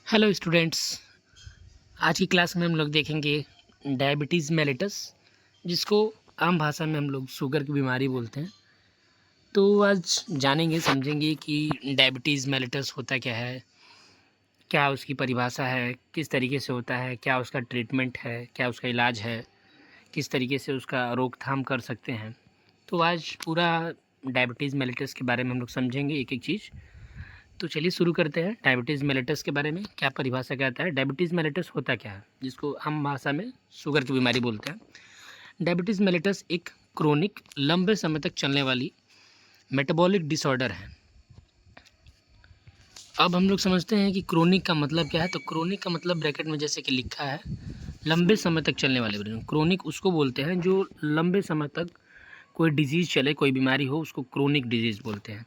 Hello students. आज की class में हम लोग देखेंगे डायबिटीज़ मेलिटस, जिसको आम भाषा में हम लोग शुगर की बीमारी बोलते हैं। तो आज जानेंगे समझेंगे कि डायबिटीज़ मेलिटस होता क्या है, क्या उसकी परिभाषा है, किस तरीके से होता है, क्या उसका ट्रीटमेंट है, क्या उसका इलाज है, किस तरीके से उसका रोकथाम कर सकते हैं। तो आज पूरा डायबिटीज़ मेलिटस के बारे में हम लोग समझेंगे एक एक चीज़। तो चलिए शुरू करते हैं डायबिटीज़ मेलिटस के बारे में। क्या परिभाषा कहता है, डायबिटीज़ मेलिटस होता क्या है, जिसको हम भाषा में शुगर की बीमारी बोलते हैं। डायबिटीज़ मेलिटस एक क्रोनिक लंबे समय तक चलने वाली मेटाबॉलिक डिसऑर्डर है। अब हम लोग समझते हैं कि क्रोनिक का मतलब क्या है। तो क्रोनिक का मतलब ब्रैकेट में जैसे कि लिखा है, लंबे समय तक चलने वाले। क्रोनिक उसको बोलते हैं जो लंबे समय तक कोई डिजीज़ चले, कोई बीमारी हो, उसको क्रोनिक डिजीज़ बोलते हैं।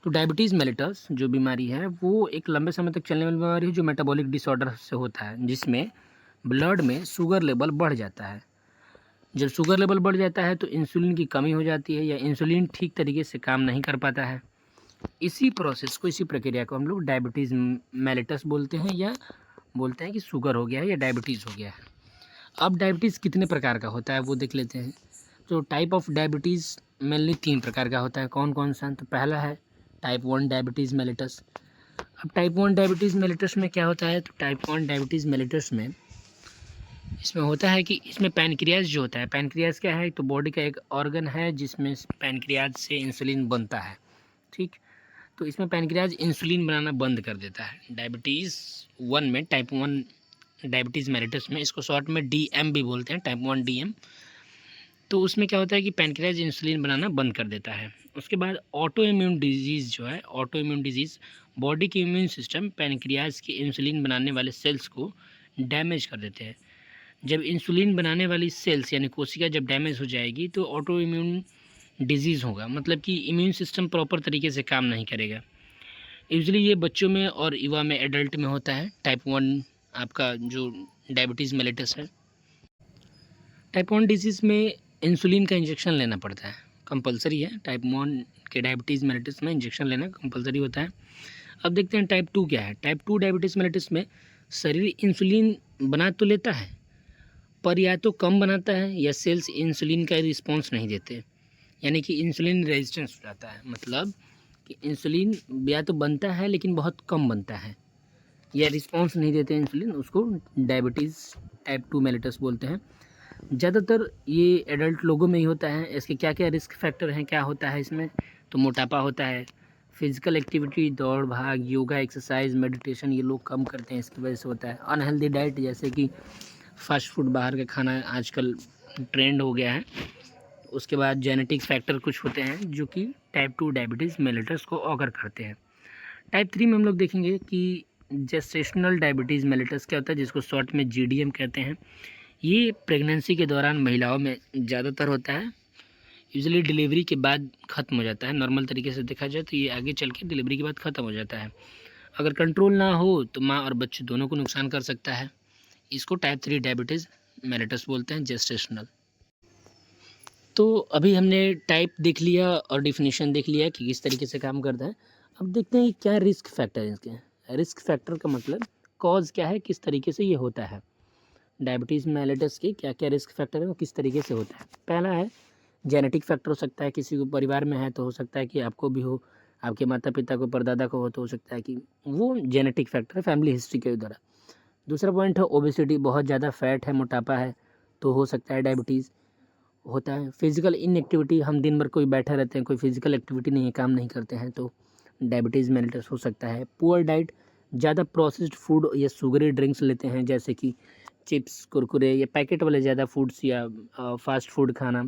तो डायबिटीज़ मेलिटस जो बीमारी है वो एक लंबे समय तक चलने वाली बीमारी है जो मेटाबॉलिक डिसऑर्डर से होता है, जिसमें ब्लड में शुगर लेवल बढ़ जाता है। जब शुगर लेवल बढ़ जाता है तो इंसुलिन की कमी हो जाती है या इंसुलिन ठीक तरीके से काम नहीं कर पाता है। इसी प्रोसेस को, इसी प्रक्रिया को हम लोग डायबिटीज़ मेलिटस बोलते हैं, या बोलते हैं कि शुगर हो गया है या डायबिटीज़ हो गया है। अब डायबिटीज़ कितने प्रकार का होता है वो देख लेते हैं। तो टाइप ऑफ डायबिटीज़ मेनली 3 प्रकार का होता है। कौन कौन सा? तो पहला है टाइप 1 डायबिटीज़ मेलिटस। अब टाइप 1 डायबिटीज़ मेलिटस में क्या होता है? तो टाइप 1 डायबिटीज़ मेलिटस में इसमें होता है कि इसमें पैनक्रियाज जो होता है, पैनक्रियाज क्या है? तो बॉडी का एक ऑर्गन है जिसमें पैनक्रियाज से इंसुलिन बनता है। ठीक, तो इसमें पैनक्रियाज इंसुलिन बनाना बंद कर देता है। डायबिटीज़ 1 में, टाइप 1 डायबिटीज़ मेलिटस में, इसको शॉर्ट में डीएम भी बोलते हैं, टाइप 1 डीएम। तो उसमें क्या होता है कि पैनक्रियाज इंसुलिन बनाना बंद कर देता है। उसके बाद ऑटो इम्यून डिजीज़ जो है, ऑटो इम्यून डिजीज़, बॉडी की इम्यून सिस्टम पैनक्रियाज के इंसुलिन बनाने वाले सेल्स को डैमेज कर देते हैं। जब इंसुलिन बनाने वाली सेल्स यानी कोशिका जब डैमेज हो जाएगी तो ऑटो इम्यून डिजीज़ होगा, मतलब कि इम्यून सिस्टम प्रॉपर तरीके से काम नहीं करेगा। यूजुअली ये बच्चों में और युवा में, एडल्ट में होता है। टाइप 1 आपका जो डायबिटीज़ मेलिटस है, टाइप 1 डिजीज़ में इंसुलिन का इंजेक्शन लेना पड़ता है, कंपलसरी है। टाइप 1 के डायबिटीज़ मेलिटस में इंजेक्शन लेना कंपलसरी होता है। अब देखते हैं टाइप 2 क्या है। टाइप 2 डायबिटीज़ मेलिटस में शरीर इंसुलिन बना तो लेता है, पर या तो कम बनाता है या सेल्स इंसुलिन का रिस्पॉन्स नहीं देते, यानी कि इंसुलिन रेजिस्टेंस हो जाता है। मतलब कि इंसुलिन या तो बनता है लेकिन बहुत कम बनता है, या रिस्पॉन्स नहीं देते इंसुलिन, उसको डायबिटीज़ टाइप 2 मेलिटस बोलते हैं। ज़्यादातर ये एडल्ट लोगों में ही होता है। इसके क्या क्या रिस्क फैक्टर हैं, क्या होता है इसमें? तो मोटापा होता है, फिजिकल एक्टिविटी, दौड़ भाग, योगा, एक्सरसाइज, मेडिटेशन ये लोग कम करते हैं, इसकी वजह से होता है। अनहेल्दी डाइट, जैसे कि फास्ट फूड, बाहर का खाना आजकल ट्रेंड हो गया है। उसके बाद जेनेटिक फैक्टर कुछ होते हैं जो कि टाइप 2 डायबिटीज़ मेलिटस को ऑकर करते हैं। टाइप 3 में हम लोग देखेंगे कि जेस्टेशनल डायबिटीज़ मेलिटस क्या होता है, जिसको शॉर्ट में जीडीएम कहते हैं। ये प्रेगनेंसी के दौरान महिलाओं में ज़्यादातर होता है। यूजुअली डिलीवरी के बाद ख़त्म हो जाता है। नॉर्मल तरीके से देखा जाए तो ये आगे चल के डिलीवरी के बाद ख़त्म हो जाता है। अगर कंट्रोल ना हो तो माँ और बच्चे दोनों को नुकसान कर सकता है। इसको टाइप 3 डायबिटीज़ मेलिटस बोलते हैं, जेस्टेशनल। तो अभी हमने टाइप देख लिया और डिफिनीशन देख लिया कि किस तरीके से काम करता है। अब देखते हैं कि क्या रिस्क फैक्टर है इसके। रिस्क फैक्टर का मतलब कॉज क्या है, किस तरीके से ये होता है। डायबिटीज़ मेलिटस के क्या क्या रिस्क फैक्टर है, वो किस तरीके से होता है। पहला है जेनेटिक फैक्टर, हो सकता है किसी को परिवार में है तो हो सकता है कि आपको भी हो, आपके माता पिता को, परदादा को हो तो हो सकता है कि वो जेनेटिक फैक्टर है, फैमिली हिस्ट्री के द्वारा। दूसरा पॉइंट है ओबेसिटी, बहुत ज़्यादा फैट है, मोटापा है तो हो सकता है डायबिटीज़ होता है। फिजिकल इनएक्टिविटी, हम दिन भर कोई बैठे रहते हैं, कोई फिजिकल एक्टिविटी नहीं है, काम नहीं करते हैं, तो डायबिटीज़ मेलिटस हो सकता है। पुअर डाइट, ज़्यादा प्रोसेस्ड फूड या शुगरी ड्रिंक्स लेते हैं, जैसे कि चिप्स, कुरकुरे या पैकेट वाले ज़्यादा फूड्स या फास्ट फूड खाना।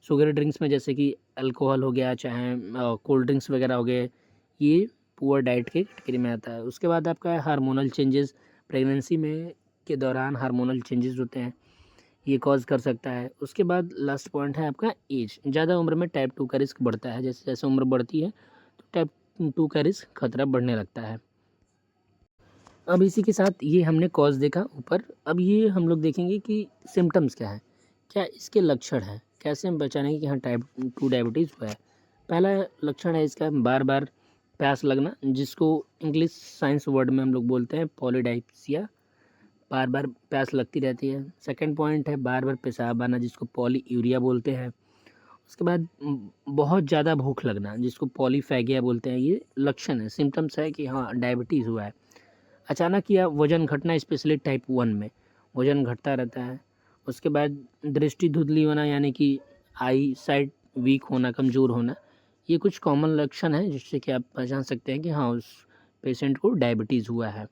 शुगरी ड्रिंक्स में जैसे कि अल्कोहल हो गया, चाहे कोल्ड ड्रिंक्स वगैरह हो गए, ये पुअर डाइट के कैटेगरी में आता है। उसके बाद आपका है हार्मोनल चेंजेस, प्रेगनेंसी में के दौरान हार्मोनल चेंजेस होते हैं, ये कॉज़ कर सकता है। उसके बाद लास्ट पॉइंट है आपका एज, ज़्यादा उम्र में टाइप 2 का रिस्क बढ़ता है। जैसे जैसे उम्र बढ़ती है तो टाइप 2 का रिस्क खतरा बढ़ने लगता है। अब इसी के साथ ये हमने कॉज़ देखा ऊपर। अब ये हम लोग देखेंगे कि सिम्टम्स क्या है, क्या इसके लक्षण हैं, कैसे हम पहचानेंगे कि हाँ टाइप 2 डायबिटीज़ हुआ है। पहला लक्षण है इसका बार बार प्यास लगना, जिसको इंग्लिश साइंस वर्ड में हम लोग बोलते हैं पॉलीडाइप्सिया, बार बार प्यास लगती रहती है। सेकंड पॉइंट है बार बार पेशाब आना, जिसको पॉलीयूरिया बोलते हैं। उसके बाद बहुत ज़्यादा भूख लगना, जिसको पॉलीफैगिया बोलते हैं। ये लक्षण है, सिम्टम्स है कि हाँ डायबिटीज़ हुआ है। अचानक या वज़न घटना, स्पेशली टाइप 1 में वज़न घटता रहता है। उसके बाद दृष्टि धुंधली होना, यानी कि आई साइट वीक होना, कमज़ोर होना। ये कुछ कॉमन लक्षण हैं जिससे कि आप पहचान सकते हैं कि हाँ उस पेशेंट को डायबिटीज़ हुआ है।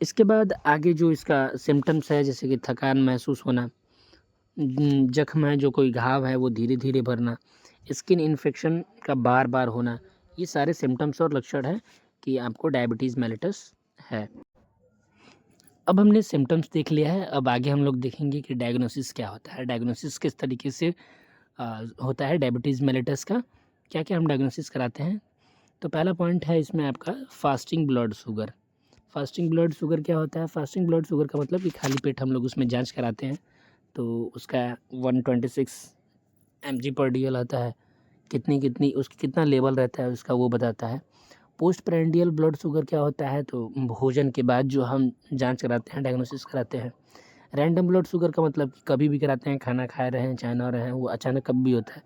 इसके बाद आगे जो इसका सिम्टम्स है, जैसे कि थकान महसूस होना, जख्म है जो कोई घाव है वो धीरे धीरे भरना, स्किन इन्फेक्शन का बार बार होना, ये सारे सिम्टम्स और लक्षण हैं कि आपको डायबिटीज़ मेलिटस है। अब हमने सिम्टम्स देख लिया है, अब आगे हम लोग देखेंगे कि डायग्नोसिस क्या होता है, डायग्नोसिस किस तरीके से होता है डायबिटीज़ मेलिटस का, क्या क्या हम डायग्नोसिस कराते हैं। तो पहला पॉइंट है इसमें आपका fasting blood sugar. Fasting blood sugar क्या होता है? फास्टिंग ब्लड शुगर का मतलब कि खाली पेट हम लोग उसमें जांच कराते हैं, तो उसका 126 mg/dl आता है। कितनी उसकी कितना लेवल रहता है उसका वो बताता है। पोस्ट प्रेंडियल ब्लड शुगर क्या होता है? तो भोजन के बाद जो हम जांच कराते हैं, डायग्नोसिस कराते हैं। रैंडम ब्लड शुगर का मतलब कि कभी भी कराते हैं, खाना खा रहे हैं चाहे ना रहे हैं, वो अचानक कभी भी होता है,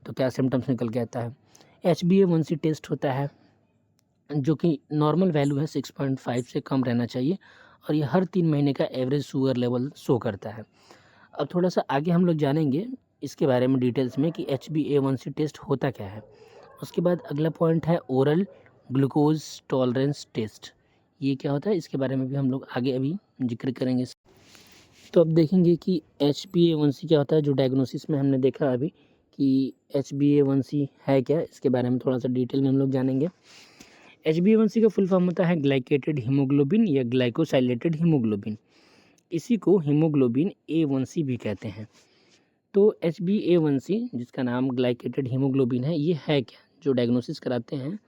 तो क्या सिम्टम्स निकल के आता है। HbA1c टेस्ट होता है, जो कि नॉर्मल वैल्यू है 6.5 से कम रहना चाहिए, और ये हर 3 महीने का एवरेज शुगर लेवल शो करता है। अब थोड़ा सा आगे हम लोग जानेंगे इसके बारे में डिटेल्स में कि HbA1c टेस्ट होता क्या है। उसके बाद अगला पॉइंट है ओरल ग्लूकोज टॉलरेंस टेस्ट। ये क्या होता है इसके बारे में भी हम लोग आगे अभी जिक्र करेंगे। तो अब देखेंगे कि HbA1c क्या होता है, जो डायग्नोसिस में हमने देखा अभी कि HbA1c है क्या, इसके बारे में थोड़ा सा डिटेल में हम लोग जानेंगे। HbA1c का फुल फॉर्म होता है ग्लाइकेटेड हीमोग्लोबिन या ग्लाइकोसाइलेटेड हीमोग्लोबिन। इसी को हीमोग्लोबिन A1c भी कहते हैं। तो HbA1c, जिसका नाम ग्लाइकेटेड हीमोग्लोबिन है, ये है क्या, जो डायग्नोसिस कराते हैं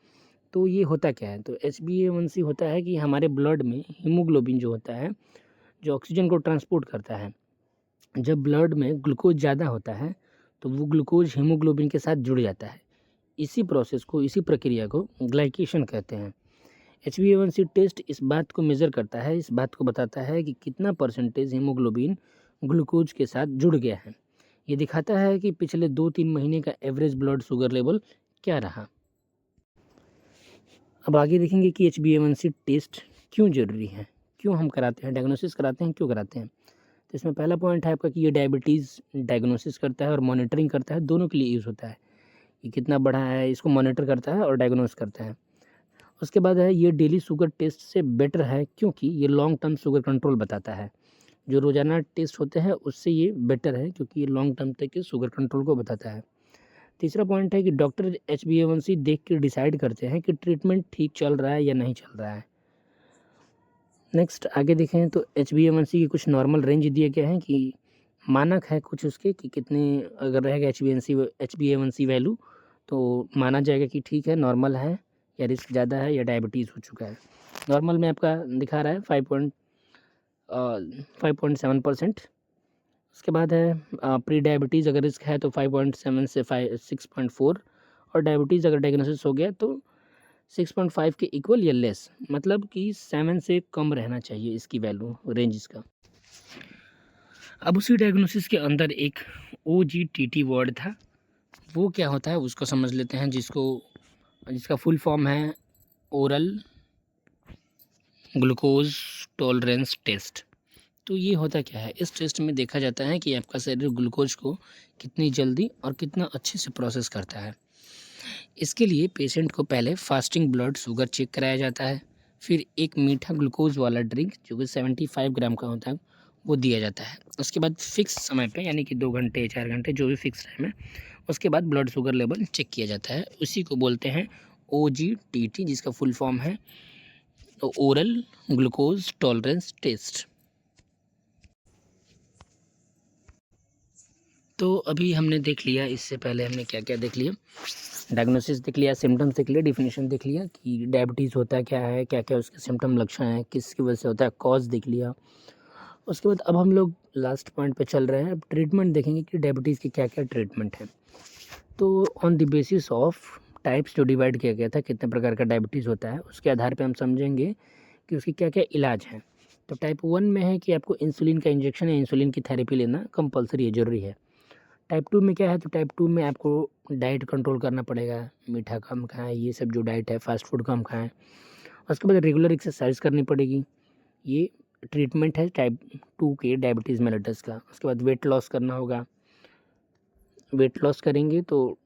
तो ये होता क्या है। तो HbA1c होता है कि हमारे ब्लड में हीमोग्लोबिन जो होता है, जो ऑक्सीजन को ट्रांसपोर्ट करता है, जब ब्लड में ग्लूकोज ज़्यादा होता है तो वो ग्लूकोज हीमोग्लोबिन के साथ जुड़ जाता है। इसी प्रोसेस को, इसी प्रक्रिया को ग्लाइकेशन कहते हैं। HbA1c टेस्ट इस बात को मेज़र करता है, इस बात को बताता है कि कितना परसेंटेज हीमोग्लोबिन ग्लूकोज के साथ जुड़ गया है। ये दिखाता है कि पिछले 2-3 महीने का एवरेज ब्लड शुगर लेवल क्या रहा। अब आगे देखेंगे कि HbA1c टेस्ट क्यों ज़रूरी है, क्यों हम कराते हैं, डायग्नोसिस कराते हैं, क्यों कराते हैं। तो इसमें पहला पॉइंट है आपका कि ये डायबिटीज़ डायग्नोसिस करता है और मॉनिटरिंग करता है, दोनों के लिए यूज़ होता है। ये कितना बढ़ा है इसको मॉनिटर करता है और डायग्नोस करता है। उसके बाद है ये डेली शुगर टेस्ट से बेटर है, क्योंकि ये लॉन्ग टर्म शुगर कंट्रोल बताता है। जो रोज़ाना टेस्ट होते हैं उससे ये बेटर है, क्योंकि ये लॉन्ग टर्म तक के शुगर कंट्रोल को बताता है। तीसरा पॉइंट है कि डॉक्टर HbA1c देख के डिसाइड करते हैं कि ट्रीटमेंट ठीक चल रहा है या नहीं चल रहा है। नेक्स्ट आगे देखें तो HbA1c की कुछ नॉर्मल रेंज दिए गए हैं कि मानक है कुछ उसके कि कितने अगर रहेगा HbA1c वैल्यू, तो माना जाएगा कि ठीक है, नॉर्मल है या रिस्क ज़्यादा है या डायबिटीज़ हो चुका है। नॉर्मल में आपका दिखा रहा है 5.7%। उसके बाद है प्री डायबिटीज़ अगर रिस्क है तो 5.7 से 6.4, और डायबिटीज़ अगर डायग्नोसिस हो गया तो 6.5 के इक्वल या लेस, मतलब कि 7 से कम रहना चाहिए इसकी वैल्यू, रेंज इसका। अब उसी डायग्नोसिस के अंदर एक OGTT वर्ड था, वो क्या होता है उसको समझ लेते हैं, जिसका फुल फॉर्म है ओरल ग्लूकोज टॉलरेंस टेस्ट। तो ये होता क्या है, इस टेस्ट में देखा जाता है कि आपका शरीर ग्लूकोज को कितनी जल्दी और कितना अच्छे से प्रोसेस करता है। इसके लिए पेशेंट को पहले फास्टिंग ब्लड शुगर चेक कराया जाता है, फिर एक मीठा ग्लूकोज वाला ड्रिंक जो कि 75 ग्राम का होता है वो दिया जाता है। उसके बाद फिक्स समय पे, यानी कि 2 घंटे 4 घंटे जो भी फिक्स टाइम है, उसके बाद ब्लड शुगर लेवल चेक किया जाता है। उसी को बोलते हैं OGTT, जिसका फुल फॉर्म है ओरल ग्लूकोज टॉलरेंस टेस्ट। तो अभी हमने देख लिया, इससे पहले हमने क्या क्या देख लिया, डायग्नोसिस देख लिया, सिम्टम्स देख लिया, डिफिनेशन देख लिया कि डायबिटीज़ होता क्या है, क्या क्या उसके सिम्टम लक्षण हैं, किसकी वजह से होता है, कॉज देख लिया। उसके बाद अब हम लोग लास्ट पॉइंट पे चल रहे हैं, अब ट्रीटमेंट देखेंगे कि डायबिटीज़ के क्या क्या ट्रीटमेंट हैं। तो on the basis of types जो डिवाइड किया गया था, कितने प्रकार का डायबिटीज़ होता है, उसके आधार पे हम समझेंगे कि उसके क्या-क्या इलाज हैं। तो टाइप 1 में है कि आपको इंसुलिन का इंजेक्शन या इंसुलिन की थेरेपी लेना कंपल्सरी है, ज़रूरी है। टाइप 2 में क्या है, तो टाइप 2 में आपको डाइट कंट्रोल करना पड़ेगा, मीठा कम खाएँ, ये सब जो डाइट है, फ़ास्ट फूड कम खाएँ। उसके बाद रेगुलर एक्सरसाइज़ करनी पड़ेगी। ये ट्रीटमेंट है टाइप 2 के डायबिटीज़ मेलिटस का। उसके बाद वेट लॉस करना होगा। वेट लॉस करेंगे तो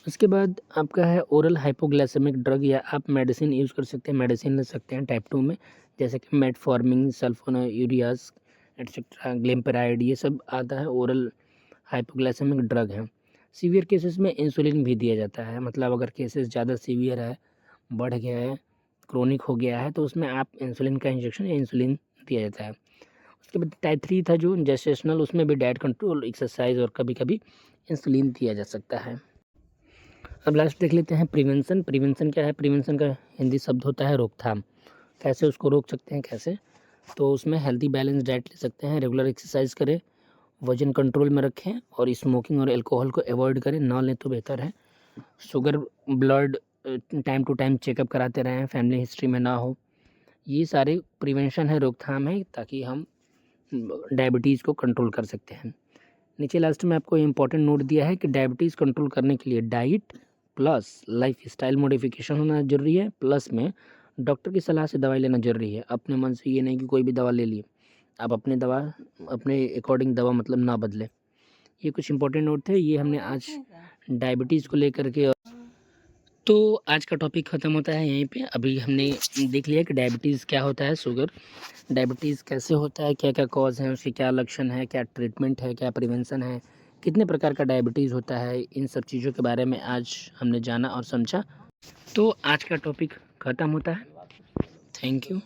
उसके बाद आपका है ओरल हाइपोग्लाइसेमिक ड्रग, या आप मेडिसिन यूज़ कर सकते हैं, मेडिसिन ले सकते हैं टाइप 2 में, जैसे कि मेटफॉर्मिन, सल्फोनायुरियाज एटसेट्रा, ग्लिम्पेराइड, ये सब आता है, ओरल हाइपोग्लाइसेमिक ड्रग है। सीवियर केसेस में इंसुलिन भी दिया जाता है, मतलब अगर केसेस ज़्यादा सीवियर है, बढ़ गया है, क्रोनिक हो गया है, तो उसमें आप इंसुलिन का इंजेक्शन या इंसुलिन दिया जाता है। उसके बाद टाइप 3 था जो जेस्टेशनल, उसमें भी डाइट कंट्रोल, एक्सरसाइज और कभी-कभी इंसुलिन दिया जा सकता है। अब लास्ट देख लेते हैं प्रिवेंशन। प्रिवेंशन क्या है? प्रिवेंशन का हिंदी शब्द होता है रोकथाम। कैसे उसको रोक सकते हैं, कैसे? तो उसमें हेल्दी बैलेंस डाइट ले सकते हैं, रेगुलर एक्सरसाइज करें, वज़न कंट्रोल में रखें और स्मोकिंग और अल्कोहल को अवॉइड करें, ना लें तो बेहतर है। Sugar, blood time to time checkup कराते रहें, फैमिली हिस्ट्री में ना हो। ये सारे प्रिवेंशन है, रोकथाम है, ताकि हम डायबिटीज़ को कंट्रोल कर सकते हैं। नीचे लास्ट में आपको इम्पोर्टेंट नोट दिया है कि डायबिटीज़ कंट्रोल करने के लिए डाइट प्लस लाइफस्टाइल मॉडिफिकेशन होना ज़रूरी है, प्लस में डॉक्टर की सलाह से दवाई लेना ज़रूरी है। अपने मन से ये नहीं कि कोई भी दवा ले ली, आप अपने अकॉर्डिंग दवा मतलब ना बदलें। ये कुछ इंपॉर्टेंट नोट थे, ये हमने आज डायबिटीज़ को लेकर के। तो आज का टॉपिक ख़त्म होता है यहीं पे। अभी हमने देख लिया कि डायबिटीज़ क्या होता है, शुगर, डायबिटीज़ कैसे होता है, क्या क्या कॉज हैं, उसके क्या लक्षण हैं, क्या ट्रीटमेंट है, क्या प्रिवेंशन है, कितने प्रकार का डायबिटीज़ होता है, इन सब चीज़ों के बारे में आज हमने जाना और समझा। तो आज का टॉपिक ख़त्म होता है। Thank you.